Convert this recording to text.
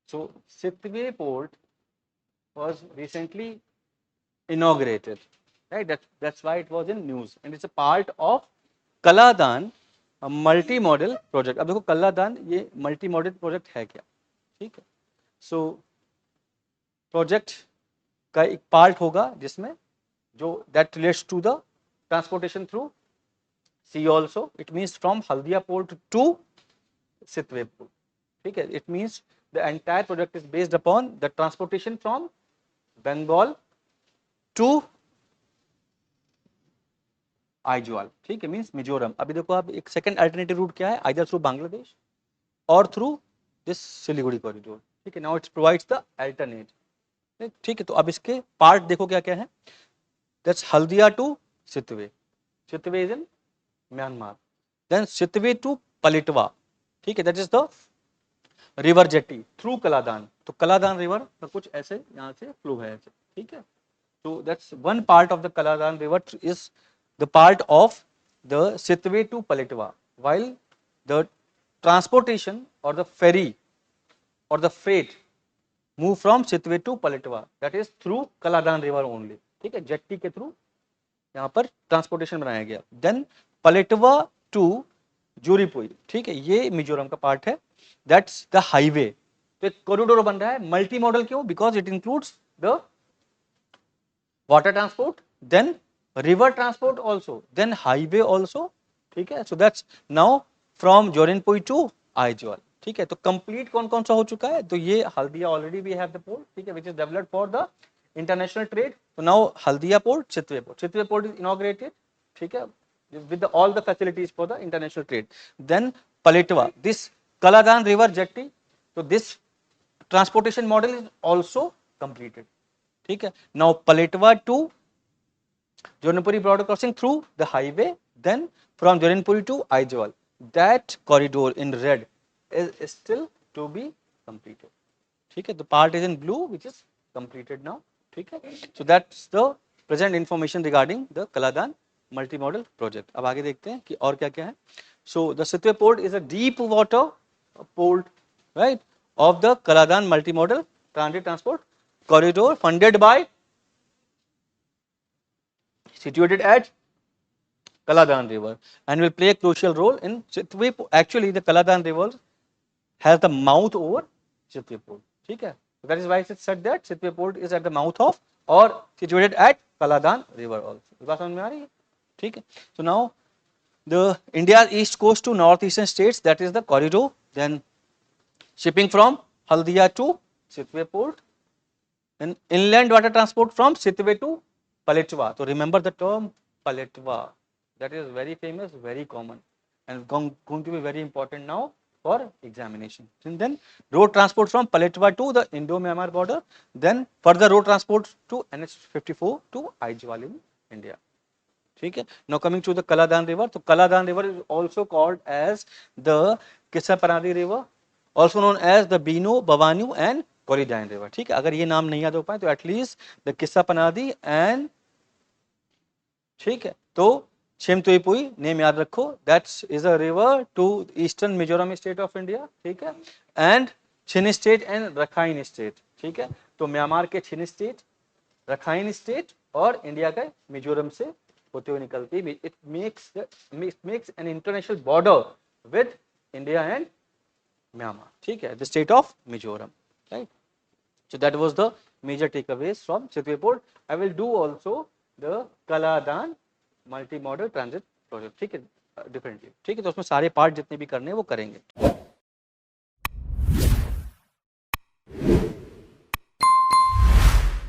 So Sitwe port was recently inaugurated, right? That's why it was in news, and it's a part of Kaladan multi modal project. अब देखो कलादान ये multi modal project है क्या, ठीक है. So project का एक पार्ट होगा जिसमें जो that relates to the transportation through sea also. It means from Haldia port to Sittwe port, ठीक है. It means the entire project is based upon the transportation from Bengal to Aizawl, ठीक है, मीन्स मिजोरम. अभी देखो आप एक सेकंड अल्टरनेटिव रूट क्या है, आइदर थ्रू बांग्लादेश और थ्रू दिस सिलीगुड़ी कॉरिडोर, ठीक है. Now it's provides the alternate, ठीक है. तो अब इसके पार्ट देखो क्या क्या है. That's Haldia to Sittwe, Sittwe is in Myanmar. Then Sittwe to Paletwa, ठीक है, that is the river jetty through Kaladan. तो कलादान रिवर का कुछ ऐसे यहाँ से फ्लो है ऐसे, ठीक है. तो that's one part of the Kaladan river is the part of the Sitwe to Palitwa, while the transportation or the ferry or the freight move from Sitwe to Palitwa, that is through Kaladan river only, ठीक है. Jetty के through यहाँ पर transportation बनाया गया. Then पलेटवा to जूरीपुई, ठीक है, ये मिजोरम का पार्ट है. That's the highway. तो एक कॉरिडोर बन रहा है मल्टी मॉडल. क्यों? Because it includes the water transport, then river transport also, then highway also, ठीक है. so that's now from जोरनपुई to Aizawl, ठीक है. तो कंप्लीट कौन कौन सा हो चुका है, तो ये Haldia already we have the port, ठीक है, which is developed for the international trade. so now Haldia port, Sittwe port is inaugurated, ठीक है, with all the facilities for the international trade. then पलेटवा, this Kaladan river jetty, so this transportation model is also completed, ठीक है. now पलेटवा to Jornpuri border crossing through the highway, then from Jornpuri to Aijwal. That corridor in red is still to be completed. ठीक है. The part is in blue which is completed now. ठीक है. So that's the present information regarding the Kaladan multimodal project. अब आगे देखते हैं कि और क्या क्या है. So the Sitwe port is a deep water port, right, of the Kaladan multimodal transit transport corridor funded by, situated at Kaladan river, and will play a crucial role in Sitwe. Actually the Kaladan river has the mouth over Sitwe port, ठीक है. So that is why it said that Sitwe port is at the mouth of or situated at Kaladan river also. बात समझ में आ रही है, ठीक है. So now the India's east coast to northeastern states, that is the corridor. Then shipping from Haldia to Sitwe port, and inland water transport from Sitwe to Palitwa. So remember the term Palitwa, that is very famous, very common, and going to be very important now for examination. And then road transport from Palitwa to the Indo-Myanmar border, then further road transport to NH54 to Aijwal in India. ठीक है. Now coming to the Kaladan river, so Kaladan river is also called as the Kissa Panadi river, also known as the Bino, Bhavanu and Korydain river. ठीक है. अगर ये नाम नहीं याद हो पाए तो एटलीस्ट द किस्सा पनादी एंड, ठीक है, तो छिमतुईपुई नेम याद रखो. That's is a river to eastern Mizoram state of India, ठीक है, एंड छिन स्टेट एंड रखाइन स्टेट, ठीक है. तो म्यांमार के छिन स्टेट, रखाइन स्टेट और इंडिया के मिजोरम से होते हुए निकलती है. It makes an international border with India and Myanmar, ठीक है, the state of Mizoram, right. So that was the major takeaways from Sitwe port. I will do also the Kaladan multi-modal transit project, ठीक है, differently, ठीक है. तो उसमें सारे part जितने भी करने हैं वो करेंगे.